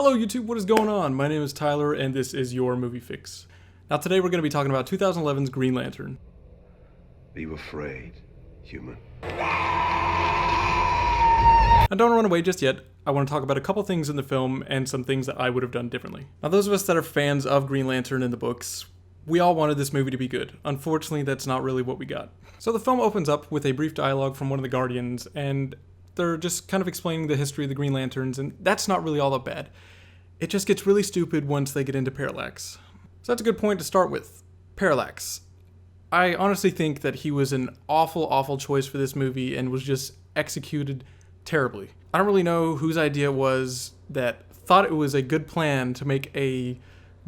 Hello YouTube, what is going on? My name is Tyler and this is your Movie Fix. Now today we're going to be talking about 2011's Green Lantern. Are you afraid, human? Now don't run away just yet. I want to talk about a couple things in the film and some things that I would have done differently. Now those of us that are fans of Green Lantern in the books, we all wanted this movie to be good. Unfortunately, that's not really what we got. So the film opens up with a brief dialogue from one of the Guardians, and they're just kind of explaining the history of the Green Lanterns, and that's not really all that bad. It just gets really stupid once they get into Parallax. So that's a good point to start with. Parallax. I honestly think that he was an awful choice for this movie and was just executed terribly. I don't really know whose idea it was that thought it was a good plan to make a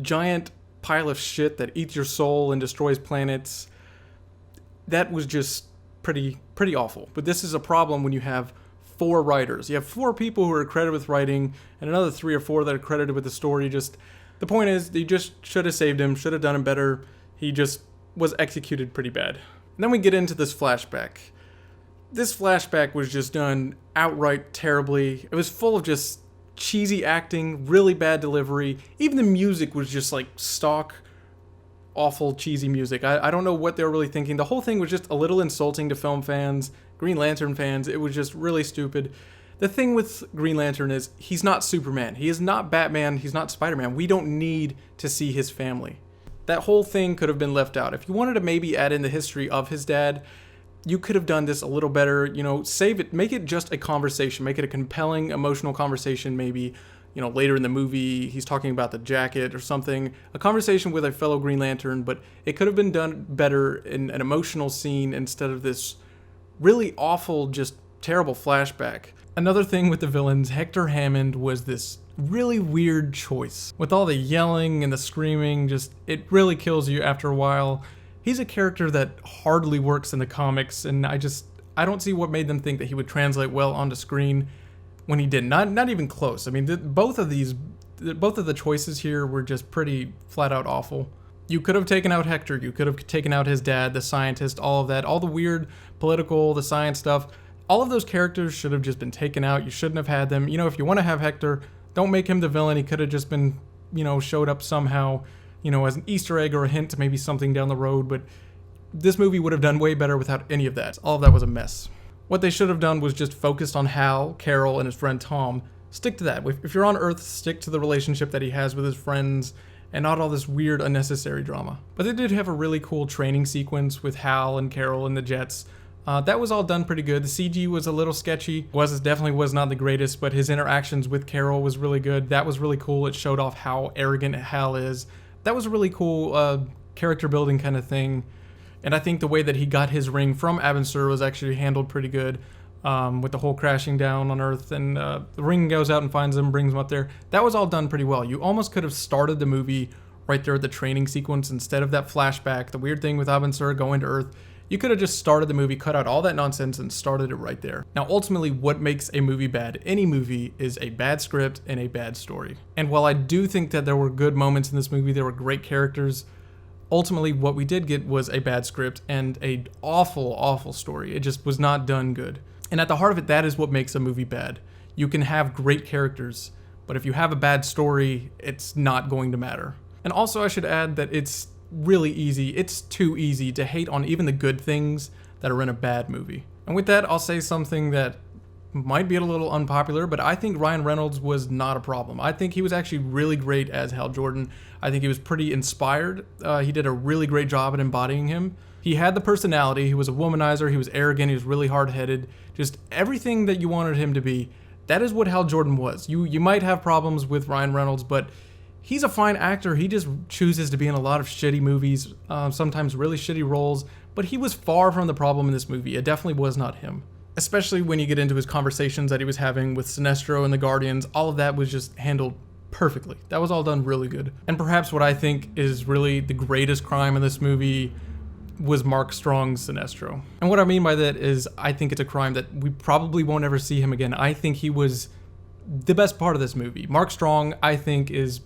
giant pile of shit that eats your soul and destroys planets. That was just pretty awful. But this is a problem when you have 4 writers. You have 4 people who are credited with writing and another 3 or 4 that are credited with the story. Just the point is, they just should have saved him, should have done him better. He just was executed pretty bad. And then we get into this flashback. This flashback was just done outright terribly. It was full of just cheesy acting, really bad delivery. Even the music was just like stock, awful, cheesy music. I don't know what they were really thinking. The whole thing was just a little insulting to film fans, Green Lantern fans. It was just really stupid. The thing with Green Lantern is he's not Superman. He is not Batman. He's not Spider-Man. We don't need to see his family. That whole thing could have been left out. If you wanted to maybe add in the history of his dad, you could have done this a little better. You know, save it, make it just a conversation, make it a compelling, emotional conversation. Maybe, you know, later in the movie, he's talking about the jacket or something, a conversation with a fellow Green Lantern, but it could have been done better in an emotional scene instead of this really awful, just terrible flashback. Another thing with the villains, Hector Hammond was this really weird choice. With all the yelling and the screaming, just, it really kills you after a while. He's a character that hardly works in the comics, and I don't see what made them think that he would translate well onto screen when he did. Not even close. I mean, both of the choices here were just pretty flat out awful. You could have taken out Hector, you could have taken out his dad, the scientist, all of that, all the weird political, the science stuff. All of those characters should have just been taken out. You shouldn't have had them. You know, if you want to have Hector, don't make him the villain. He could have just been, you know, showed up somehow, you know, as an Easter egg or a hint to maybe something down the road, but this movie would have done way better without any of that. All of that was a mess. What they should have done was just focused on Hal, Carol, and his friend Tom. Stick to that. If you're on Earth, stick to the relationship that he has with his friends, and not all this weird, unnecessary drama. But they did have a really cool training sequence with Hal and Carol and the Jets. That was all done pretty good. The CG was a little sketchy. Definitely was not the greatest, but his interactions with Carol was really good. That was really cool. It showed off how arrogant Hal is. That was a really cool character building kind of thing. And I think the way that he got his ring from Abin Sur was actually handled pretty good, with the whole crashing down on Earth, and the ring goes out and finds him, brings him up there. That was all done pretty well. You almost could have started the movie right there at the training sequence instead of that flashback, the weird thing with Abin Sur going to Earth. You could have just started the movie, cut out all that nonsense, and started it right there. Now, ultimately, what makes a movie bad, any movie, is a bad script and a bad story. And while I do think that there were good moments in this movie, there were great characters, ultimately what we did get was a bad script and an awful story. It just was not done good. And at the heart of it, that is what makes a movie bad. You can have great characters, but if you have a bad story, it's not going to matter. And also, I should add that it's really easy, it's too easy to hate on even the good things that are in a bad movie. And with that, I'll say something that might be a little unpopular, but I think Ryan Reynolds was not a problem. I think he was actually really great as Hal Jordan. I think he was pretty inspired. He did a really great job at embodying him. He had the personality, he was a womanizer, he was arrogant, he was really hard-headed, just everything that you wanted him to be. That is what Hal Jordan was. You might have problems with Ryan Reynolds, but he's a fine actor. He just chooses to be in a lot of shitty movies, sometimes really shitty roles, but he was far from the problem in this movie. It definitely was not him. Especially when you get into his conversations that he was having with Sinestro and the Guardians, all of that was just handled perfectly. That was all done really good. And perhaps what I think is really the greatest crime in this movie was Mark Strong's Sinestro. And what I mean by that is I think it's a crime that we probably won't ever see him again. I think he was the best part of this movie. Mark Strong, I think, is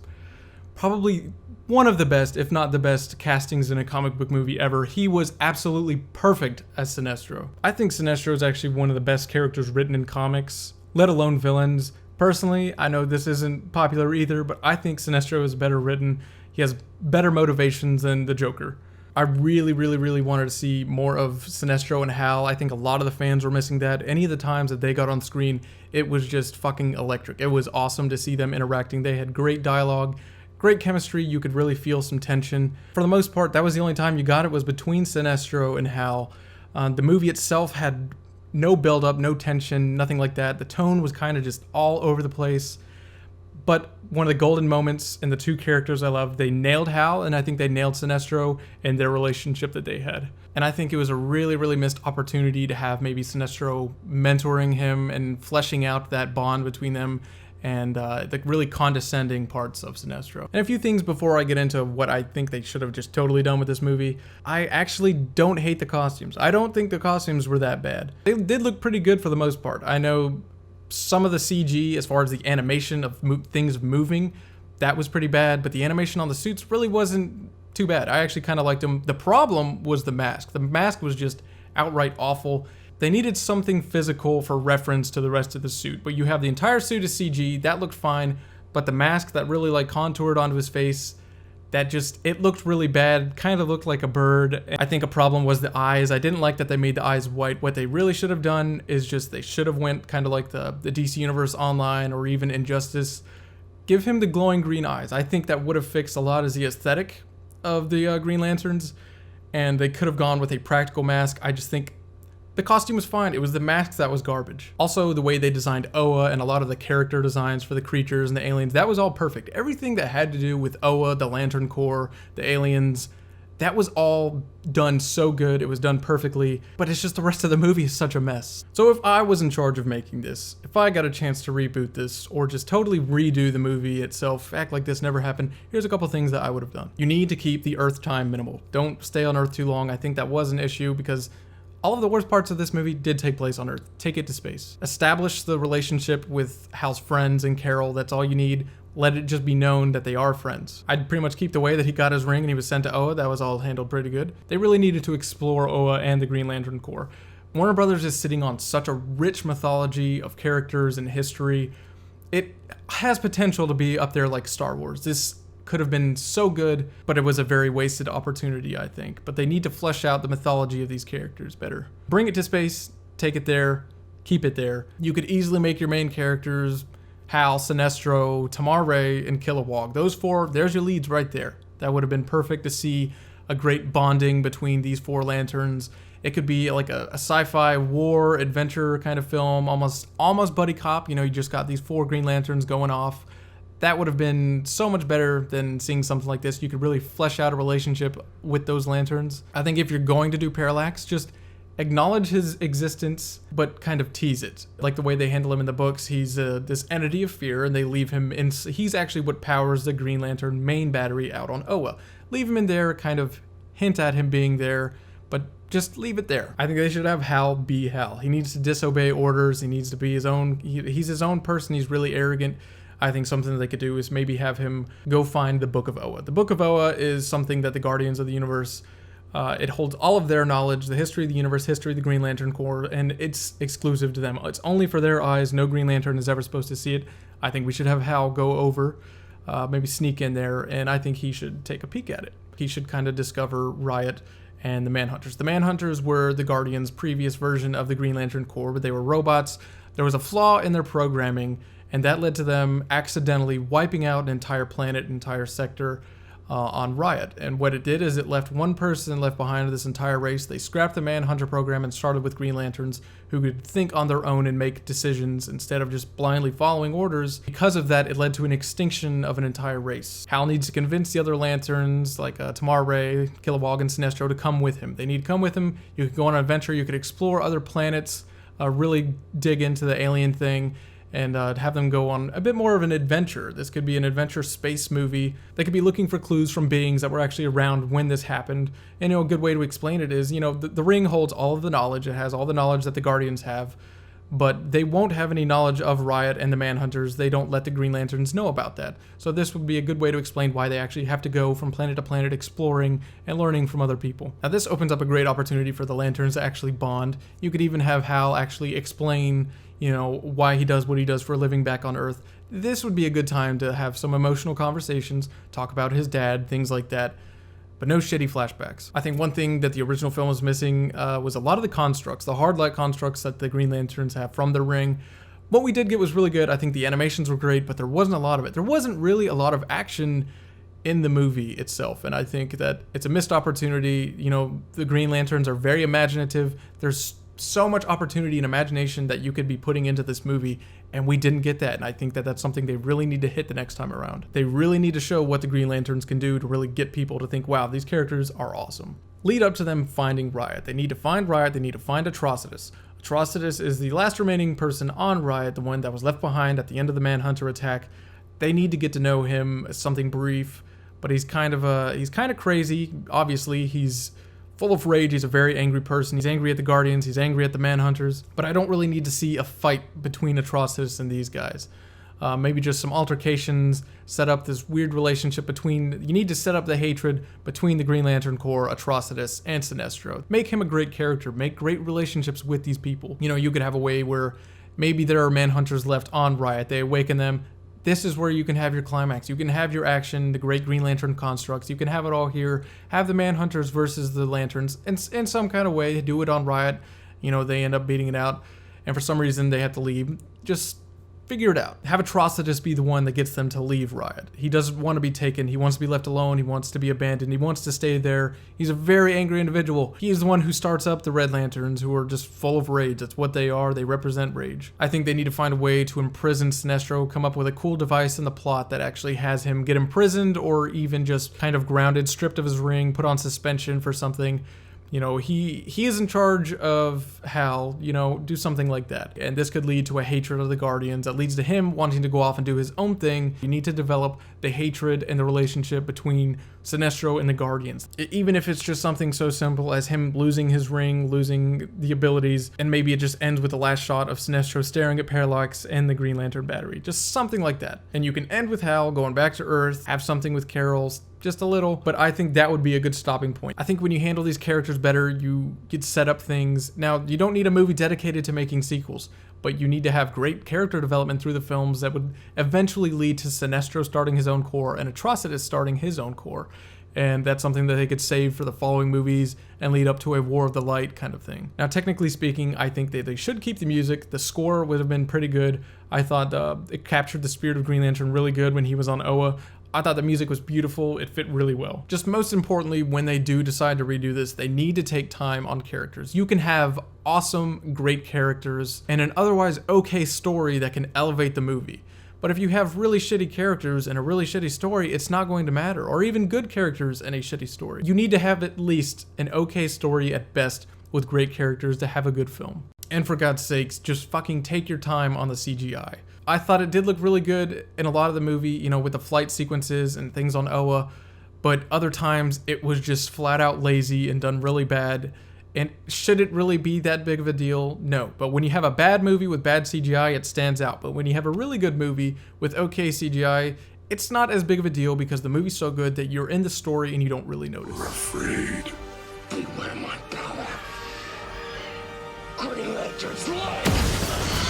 probably one of the best, if not the best, castings in a comic book movie ever. He was absolutely perfect as Sinestro. I think Sinestro is actually one of the best characters written in comics, let alone villains. Personally, I know this isn't popular either, but I think Sinestro is better written. He has better motivations than the Joker. I really, really, really wanted to see more of Sinestro and Hal. I think a lot of the fans were missing that. Any of the times that they got on screen, it was just fucking electric. It was awesome to see them interacting. They had great dialogue, great chemistry. You could really feel some tension. For the most part, that was the only time you got it, was between Sinestro and Hal. The movie itself had no build-up, no tension, nothing like that. The tone was kind of just all over the place. But one of the golden moments in the two characters I loved, they nailed Hal, and I think they nailed Sinestro and their relationship that they had. And I think it was a really, really missed opportunity to have maybe Sinestro mentoring him and fleshing out that bond between them, and the really condescending parts of Sinestro. And a few things before I get into what I think they should have just totally done with this movie. I actually don't hate the costumes. I don't think the costumes were that bad. They did look pretty good for the most part. I know some of the CG, as far as the animation of things moving, that was pretty bad, but the animation on the suits really wasn't too bad. I actually kind of liked them. The problem was the mask. The mask was just outright awful. They needed something physical for reference to the rest of the suit, but you have the entire suit as CG, that looked fine, but the mask that really like contoured onto his face, that just, it looked really bad, kind of looked like a bird. I think a problem was the eyes. I didn't like that they made the eyes white. What they really should have done is just, they should have went kind of like the DC Universe Online or even Injustice. Give him the glowing green eyes. I think that would have fixed a lot of the aesthetic of the Green Lanterns, and they could have gone with a practical mask. I just think the costume was fine. It was the mask that was garbage. Also, the way they designed Oa and a lot of the character designs for the creatures and the aliens, that was all perfect. Everything that had to do with Oa, the Lantern Corps, the aliens, that was all done so good. It was done perfectly, but it's just the rest of the movie is such a mess. So if I was in charge of making this, if I got a chance to reboot this or just totally redo the movie itself, act like this never happened, here's a couple things that I would have done. You need to keep the Earth time minimal. Don't stay on Earth too long. I think that was an issue because all of the worst parts of this movie did take place on Earth. Take it to space. Establish the relationship with Hal's friends and Carol. That's all you need. Let it just be known that they are friends. I'd pretty much keep the way that he got his ring and he was sent to Oa. That was all handled pretty good. They really needed to explore Oa and the Green Lantern Corps. Warner Brothers is sitting on such a rich mythology of characters and history. It has potential to be up there like Star Wars. This could have been so good, but it was a very wasted opportunity, I think. But they need to flesh out the mythology of these characters better. Bring it to space, take it there, keep it there. You could easily make your main characters Hal, Sinestro, Tamar-Re, and Kilowog. Those four, there's your leads right there. That would have been perfect to see a great bonding between these four lanterns. It could be like a sci-fi war adventure kind of film, almost buddy cop. You know, you just got these four Green Lanterns going off. That would have been so much better than seeing something like this. You could really flesh out a relationship with those lanterns. I think if you're going to do Parallax, just acknowledge his existence, but kind of tease it. Like the way they handle him in the books, he's this entity of fear, and they leave him in. He's actually what powers the Green Lantern main battery out on Oa. Leave him in there, kind of hint at him being there, but just leave it there. I think they should have Hal be Hal. He needs to disobey orders. He needs to be his own. He's his own person. He's really arrogant. I think something that they could do is maybe have him go find the Book of Oa. The Book of Oa is something that the Guardians of the Universe, it holds all of their knowledge, the history of the universe, history of the Green Lantern Corps, and it's exclusive to them. It's only for their eyes. No Green Lantern is ever supposed to see it. I think we should have Hal go over, maybe sneak in there, and I think he should take a peek at it. He should kind of discover Riot and the Manhunters. The Manhunters were the Guardians' previous version of the Green Lantern Corps, but they were robots. There was a flaw in their programming, and that led to them accidentally wiping out an entire planet, entire sector on Riot. And what it did is it left one person left behind of this entire race. They scrapped the Manhunter program and started with Green Lanterns who could think on their own and make decisions instead of just blindly following orders. Because of that, it led to an extinction of an entire race. Hal needs to convince the other Lanterns, like Tamar-Re, Kilowog, and Sinestro, to come with him. They need to come with him. You could go on an adventure. You could explore other planets, really dig into the alien thing, and have them go on a bit more of an adventure. This could be an adventure space movie. They could be looking for clues from beings that were actually around when this happened. And a good way to explain it is, the ring holds all of the knowledge. It has all the knowledge that the Guardians have, but they won't have any knowledge of Riot and the Manhunters. They don't let the Green Lanterns know about that. So this would be a good way to explain why they actually have to go from planet to planet exploring and learning from other people. Now this opens up a great opportunity for the Lanterns to actually bond. You could even have Hal actually explain, why he does what he does for a living back on Earth. This would be a good time to have some emotional conversations, talk about his dad, things like that. But no shitty flashbacks. I think one thing that the original film was missing was a lot of the constructs, the hard light constructs that the Green Lanterns have from their ring. What we did get was really good. I think the animations were great, but there wasn't a lot of it. There wasn't really a lot of action in the movie itself, and I think that it's a missed opportunity. The Green Lanterns are very imaginative. There's so much opportunity and imagination that you could be putting into this movie, and we didn't get that. And I think that that's something they really need to hit the next time around. They really need to show what the Green Lanterns can do to really get people to think, wow, these characters are awesome. Lead up to them finding Riot. They need to find Riot. They need to find Atrocitus. Atrocitus is the last remaining person on Riot, the one that was left behind at the end of the Manhunter attack. They need to get to know him as something brief, but he's kind of crazy. Obviously, he's full of rage. He's a very angry person. He's angry at the Guardians. He's angry at the Manhunters. But I don't really need to see a fight between Atrocitus and these guys. Maybe just some altercations, set up this weird relationship between... You need to set up the hatred between the Green Lantern Corps, Atrocitus, and Sinestro. Make him a great character. Make great relationships with these people. You could have a way where maybe there are Manhunters left on Riot. They awaken them. This is where you can have your climax. You can have your action, the great Green Lantern constructs. You can have it all here. Have the Manhunters versus the Lanterns in some kind of way. Do it on Riot. They end up beating it out. And for some reason, they have to leave. Just figure it out. Have Atrocitus be the one that gets them to leave Riot. He doesn't want to be taken. He wants to be left alone. He wants to be abandoned. He wants to stay there. He's a very angry individual. He is the one who starts up the Red Lanterns, who are just full of rage. That's what they are. They represent rage. I think they need to find a way to imprison Sinestro, come up with a cool device in the plot that actually has him get imprisoned or even just kind of grounded, stripped of his ring, put on suspension for something. He is in charge of Hal, do something like that. And this could lead to a hatred of the Guardians that leads to him wanting to go off and do his own thing. You need to develop the hatred and the relationship between Sinestro and the Guardians. Even if it's just something so simple as him losing his ring, losing the abilities, and maybe it just ends with the last shot of Sinestro staring at Parallax and the Green Lantern battery. Just something like that. And you can end with Hal going back to Earth, have something with Carol, just a little, but I think that would be a good stopping point. I think when you handle these characters better, you get set up things. Now, you don't need a movie dedicated to making sequels, but you need to have great character development through the films that would eventually lead to Sinestro starting his own corps and Atrocitus starting his own corps. And that's something that they could save for the following movies and lead up to a War of the Light kind of thing. Now, technically speaking, I think they should keep the music. The score would have been pretty good. I thought it captured the spirit of Green Lantern really good when he was on Oa. I thought the music was beautiful. It fit really well. Just most importantly, when they do decide to redo this, they need to take time on characters. You can have awesome, great characters and an otherwise okay story that can elevate the movie. But if you have really shitty characters and a really shitty story, it's not going to matter. Or even good characters and a shitty story. You need to have at least an okay story at best with great characters to have a good film. And for God's sakes, just fucking take your time on the CGI. I thought it did look really good in a lot of the movie, with the flight sequences and things on Oa, but other times it was just flat out lazy and done really bad. And should it really be that big of a deal? No. But when you have a bad movie with bad CGI, it stands out. But when you have a really good movie with okay CGI, it's not as big of a deal because the movie's so good that you're in the story and you don't really notice. We're afraid. Beware my power. Green Lantern's light!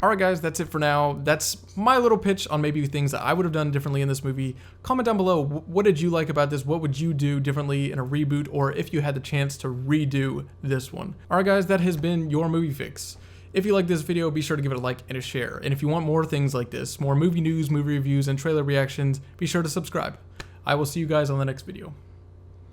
Alright guys, that's it for now. That's my little pitch on maybe things that I would have done differently in this movie. Comment down below, what did you like about this? What would you do differently in a reboot, or if you had the chance to redo this one? Alright guys, that has been your Movie Fix. If you like this video, be sure to give it a like and a share. And if you want more things like this, more movie news, movie reviews, and trailer reactions, be sure to subscribe. I will see you guys on the next video.